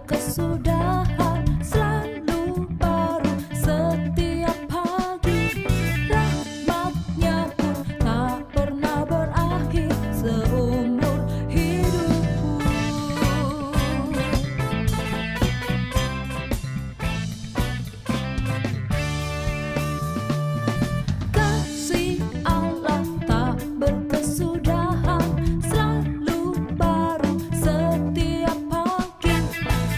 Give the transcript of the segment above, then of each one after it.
berkesudahan, selalu baru setiap pagi. Rahmat-Nya pun tak pernah berakhir seumur hidupku. Kasih Allah tak berkesudahan, selalu baru setiap pagi.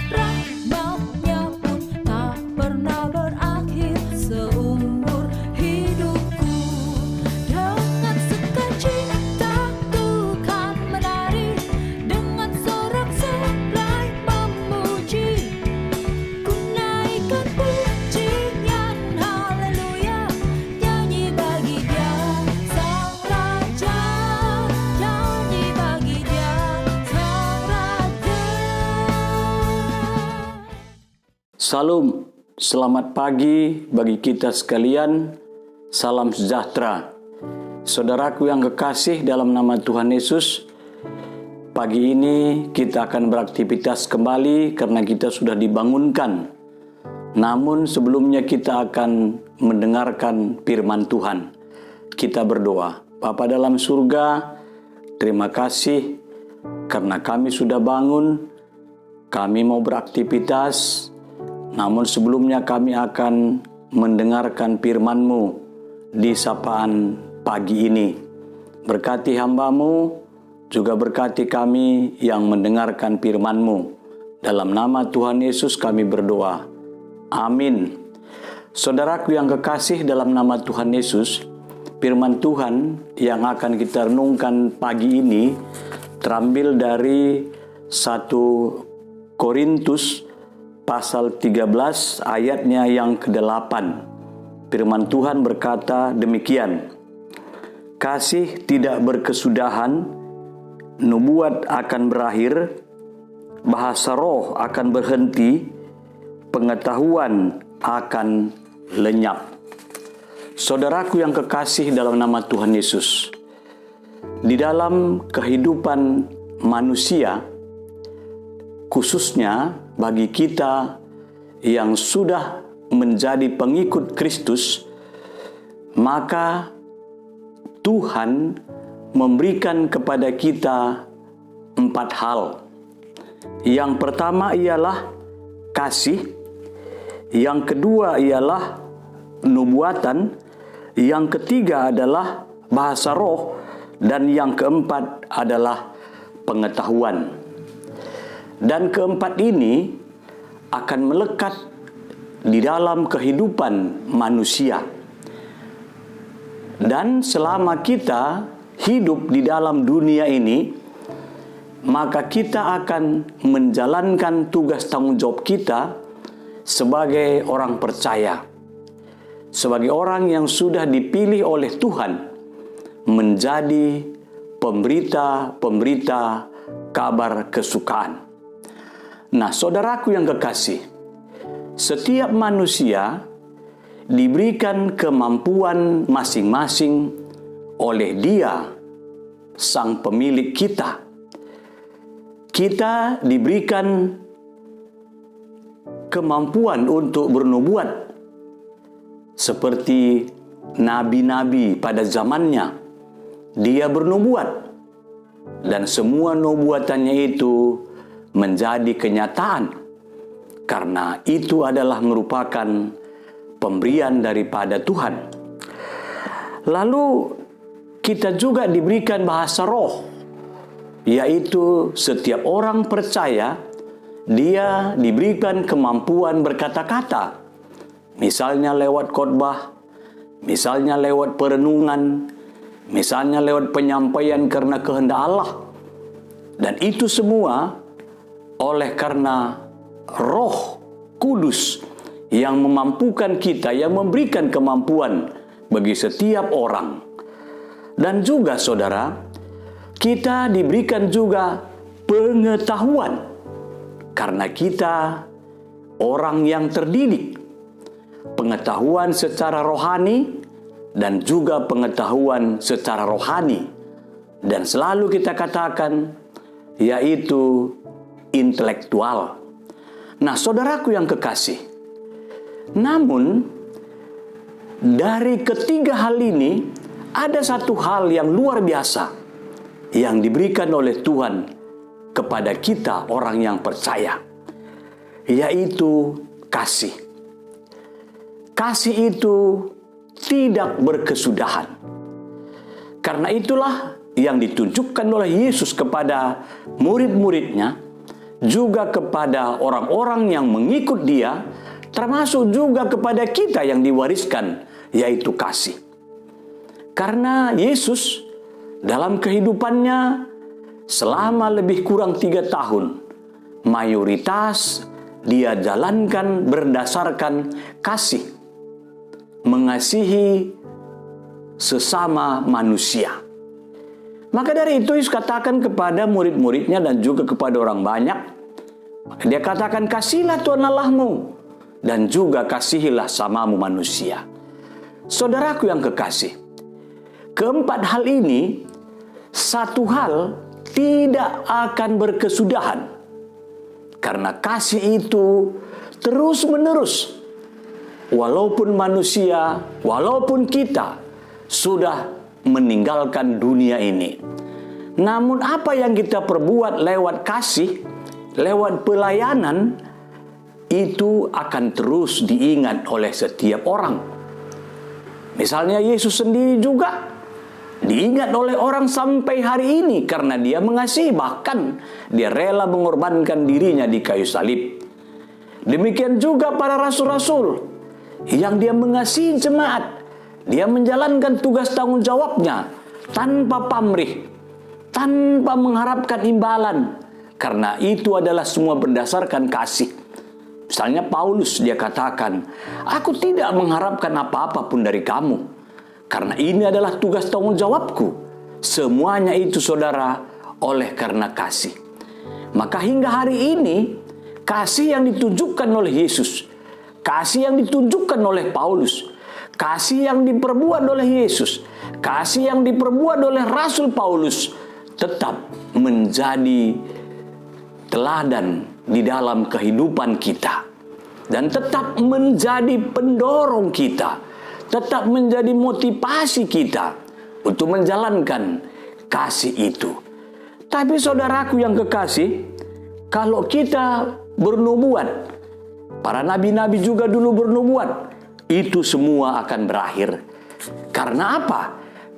Rahmat-Nya pun tak pernah berakhir seumur hidupku. Dengan sukacita Tuhan menari, dengan sorak serai memuji. Ku naikkan pujian haleluya, nyanyi bagi Dia Sang Raja, nyanyi bagi Dia Sang Raja. Salam, selamat pagi bagi kita sekalian. Salam sejahtera. Saudaraku yang kekasih dalam nama Tuhan Yesus, pagi ini kita akan beraktivitas kembali karena kita sudah dibangunkan. Namun sebelumnya kita akan mendengarkan firman Tuhan. Kita berdoa. Bapa dalam surga, terima kasih karena kami sudah bangun. Kami mau beraktivitas. Namun sebelumnya kami akan mendengarkan firman-Mu di sapaan pagi ini. Berkati hamba-Mu, juga berkati kami yang mendengarkan firman-Mu. Dalam nama Tuhan Yesus kami berdoa. Amin. Saudaraku yang kekasih dalam nama Tuhan Yesus, firman Tuhan yang akan kita renungkan pagi ini terambil dari 1 Korintus pasal 13 ayatnya yang ke-8. Firman Tuhan berkata demikian. Kasih tidak berkesudahan, nubuat akan berakhir, bahasa roh akan berhenti, pengetahuan akan lenyap. Saudaraku yang kekasih dalam nama Tuhan Yesus, di dalam kehidupan manusia, khususnya bagi kita yang sudah menjadi pengikut Kristus, maka Tuhan memberikan kepada kita 4 hal. Yang pertama ialah kasih, yang kedua ialah nubuatan, yang ketiga adalah bahasa roh, dan yang keempat adalah pengetahuan. Dan keempat ini akan melekat di dalam kehidupan manusia. Dan selama kita hidup di dalam dunia ini, maka kita akan menjalankan tugas tanggung jawab kita sebagai orang percaya, sebagai orang yang sudah dipilih oleh Tuhan menjadi pemberita kabar kesukaan. Nah, saudaraku yang kekasih, setiap manusia diberikan kemampuan masing-masing oleh Dia, Sang Pemilik kita. Kita diberikan kemampuan untuk bernubuat seperti nabi-nabi pada zamannya. Dia bernubuat dan semua nubuatannya itu menjadi kenyataan karena itu adalah merupakan pemberian daripada Tuhan. Lalu kita juga diberikan bahasa roh, yaitu setiap orang percaya dia diberikan kemampuan berkata-kata, misalnya lewat khotbah, misalnya lewat perenungan, misalnya lewat penyampaian karena kehendak Allah. Dan itu semua oleh karena Roh Kudus yang memampukan kita, yang memberikan kemampuan bagi setiap orang. Dan juga saudara, kita diberikan juga pengetahuan karena kita orang yang terdidik. Pengetahuan secara rohani dan juga pengetahuan secara rohani. Dan selalu kita katakan yaitu intelektual. Nah, saudaraku yang kekasih, namun dari ketiga hal ini ada satu hal yang luar biasa yang diberikan oleh Tuhan kepada kita orang yang percaya, yaitu kasih. Kasih itu tidak berkesudahan. Karena itulah yang ditunjukkan oleh Yesus kepada murid-muridnya, juga kepada orang-orang yang mengikut Dia, termasuk juga kepada kita yang diwariskan, yaitu kasih. Karena Yesus dalam kehidupannya selama lebih kurang 3 tahun, mayoritas Dia jalankan berdasarkan kasih, mengasihi sesama manusia. Maka dari itu Yesus katakan kepada murid-muridnya dan juga kepada orang banyak, Dia katakan, kasihilah Tuhan Allahmu dan juga kasihilah samamu manusia. Saudaraku yang kekasih, keempat hal ini, satu hal tidak akan berkesudahan. Karena kasih itu terus menerus. Walaupun manusia, walaupun kita sudah meninggalkan dunia ini. Namun apa yang kita perbuat lewat kasih, lewat pelayanan, itu akan terus diingat oleh setiap orang. Misalnya Yesus sendiri juga diingat oleh orang sampai hari ini karena Dia mengasihi, bahkan Dia rela mengorbankan dirinya di kayu salib. Demikian juga para rasul-rasul yang Dia mengasihi jemaat. Dia menjalankan tugas tanggung jawabnya tanpa pamrih, tanpa mengharapkan imbalan, karena itu adalah semua berdasarkan kasih. Misalnya Paulus, dia katakan, aku tidak mengharapkan apa-apa pun dari kamu, karena ini adalah tugas tanggung jawabku. Semuanya itu, saudara, oleh karena kasih. Maka hingga hari ini, kasih yang ditunjukkan oleh Yesus, kasih yang ditunjukkan oleh Paulus, kasih yang diperbuat oleh Yesus, kasih yang diperbuat oleh Rasul Paulus tetap menjadi teladan di dalam kehidupan kita. Dan tetap menjadi pendorong kita, tetap menjadi motivasi kita untuk menjalankan kasih itu. Tapi saudaraku yang kekasih, kalau kita bernubuat, para nabi-nabi juga dulu bernubuat, itu semua akan berakhir. Karena apa?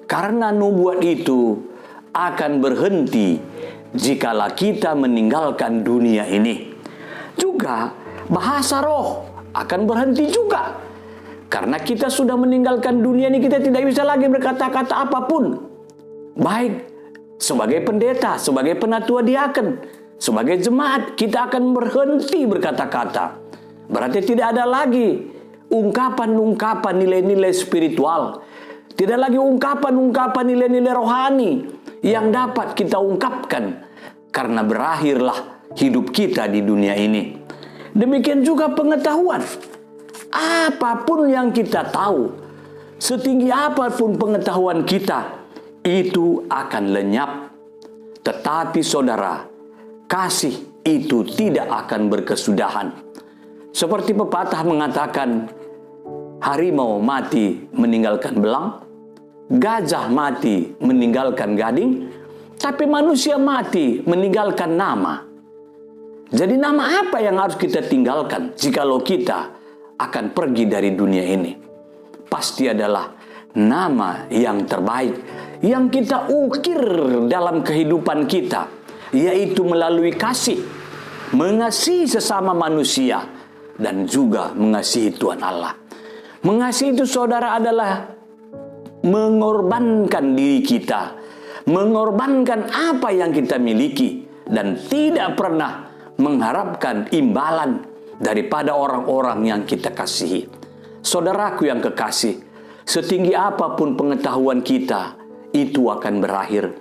Karena nubuat itu akan berhenti jikalau kita meninggalkan dunia ini. Juga bahasa roh akan berhenti juga. Karena kita sudah meninggalkan dunia ini, kita tidak bisa lagi berkata-kata apapun. Baik sebagai pendeta, sebagai penatua diaken, sebagai jemaat, kita akan berhenti berkata-kata. Berarti tidak ada lagi ungkapan-ungkapan nilai-nilai spiritual. Tidak lagi ungkapan-ungkapan nilai-nilai rohani yang dapat kita ungkapkan. Karena berakhirlah hidup kita di dunia ini. Demikian juga pengetahuan. Apapun yang kita tahu, setinggi apapun pengetahuan kita, itu akan lenyap. Tetapi saudara, kasih itu tidak akan berkesudahan. Seperti pepatah mengatakan, harimau mati meninggalkan belang, gajah mati meninggalkan gading, tapi manusia mati meninggalkan nama. Jadi nama apa yang harus kita tinggalkan jikalau kita akan pergi dari dunia ini? Pasti adalah nama yang terbaik yang kita ukir dalam kehidupan kita, yaitu melalui kasih, mengasihi sesama manusia, dan juga mengasihi Tuhan Allah. Mengasihi itu, saudara, adalah mengorbankan diri kita, mengorbankan apa yang kita miliki, dan tidak pernah mengharapkan imbalan daripada orang-orang yang kita kasihi. Saudaraku yang kekasih, setinggi apapun pengetahuan kita, itu akan berakhir.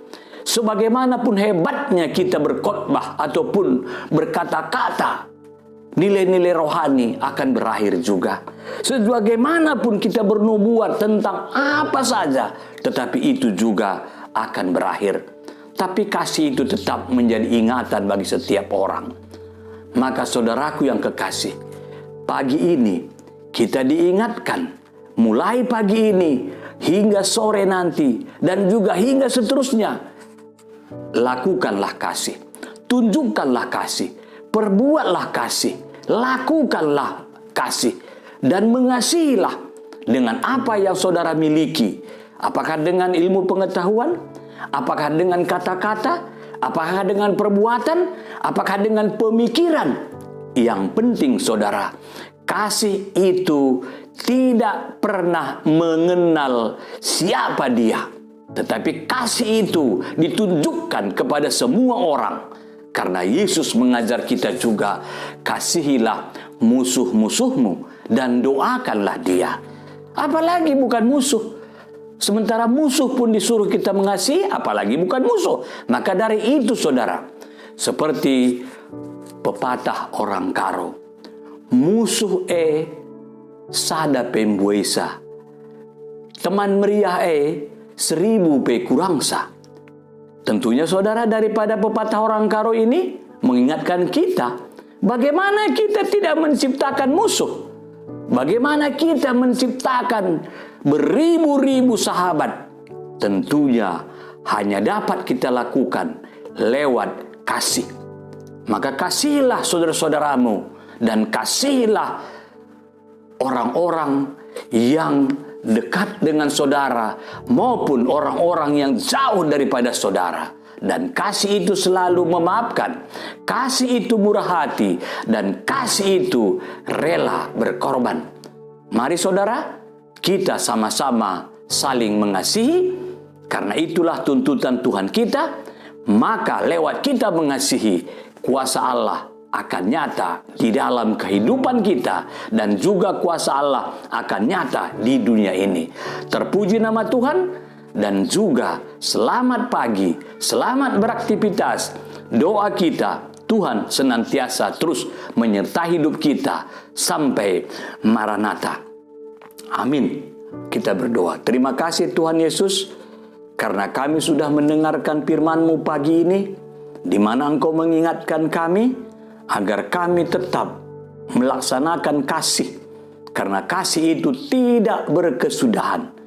Sebagaimanapun hebatnya kita berkhotbah ataupun berkata-kata, nilai-nilai rohani akan berakhir juga. Sebagaimanapun kita bernubuat tentang apa saja, tetapi itu juga akan berakhir. Tapi kasih itu tetap menjadi ingatan bagi setiap orang. Maka saudaraku yang kekasih, pagi ini kita diingatkan, mulai pagi ini hingga sore nanti dan juga hingga seterusnya, lakukanlah kasih, tunjukkanlah kasih, perbuatlah kasih, lakukanlah kasih, dan mengasihilah dengan apa yang saudara miliki. Apakah dengan ilmu pengetahuan? Apakah dengan kata-kata? Apakah dengan perbuatan? Apakah dengan pemikiran? Yang penting saudara, kasih itu tidak pernah mengenal siapa dia. Tetapi kasih itu ditunjukkan kepada semua orang. Karena Yesus mengajar kita juga, kasihilah musuh-musuhmu dan doakanlah dia. Apalagi bukan musuh. Sementara musuh pun disuruh kita mengasihi, apalagi bukan musuh. Maka dari itu saudara, seperti pepatah orang Karo, musuh sada pembuesa, teman meriah 1000 pe kurangsa. Tentunya saudara, daripada pepatah orang Karo ini mengingatkan kita, bagaimana kita tidak menciptakan musuh, bagaimana kita menciptakan beribu-ribu sahabat. Tentunya hanya dapat kita lakukan lewat kasih. Maka kasihilah saudara-saudaramu dan kasihilah orang-orang yang dekat dengan saudara maupun orang-orang yang jauh daripada saudara. Dan kasih itu selalu memaafkan, kasih itu murah hati, dan kasih itu rela berkorban. Mari saudara, kita sama-sama saling mengasihi, karena itulah tuntutan Tuhan kita. Maka lewat kita mengasihi, kuasa Allah akan nyata di dalam kehidupan kita, dan juga kuasa Allah akan nyata di dunia ini. Terpuji nama Tuhan, dan juga selamat pagi, selamat beraktivitas. Doa kita, Tuhan senantiasa terus menyertai hidup kita sampai Maranatha. Amin. Kita berdoa. Terima kasih Tuhan Yesus, karena kami sudah mendengarkan firman-Mu pagi ini, di mana Engkau mengingatkan kami agar kami tetap melaksanakan kasih, karena kasih itu tidak berkesudahan.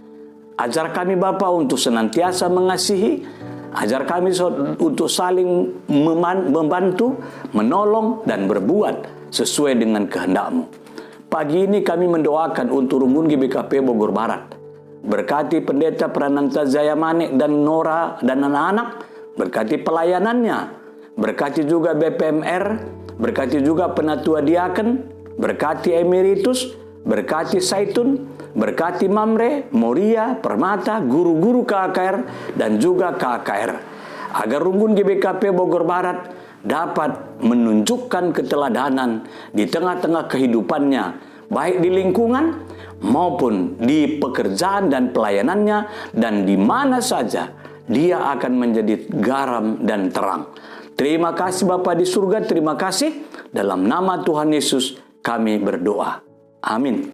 Ajar kami Bapa untuk senantiasa mengasihi, ajar kami untuk saling membantu, menolong, dan berbuat sesuai dengan kehendak-Mu. Pagi ini kami mendoakan untuk Rumbun GBKP Bogor Barat. Berkati Pendeta Prananta Zaya Manik dan Nora dan anak-anak, berkati pelayanannya, berkati juga BPMR, berkati juga Penatua Diaken, berkati Emeritus, berkati Saitun, berkati Mamre, Moria, Permata, guru-guru KKR, dan juga KKR. Agar Rumbun GBKP Bogor Barat dapat menunjukkan keteladanan di tengah-tengah kehidupannya, baik di lingkungan maupun di pekerjaan dan pelayanannya, dan di mana saja dia akan menjadi garam dan terang. Terima kasih Bapa di surga, terima kasih. Dalam nama Tuhan Yesus kami berdoa. Amin.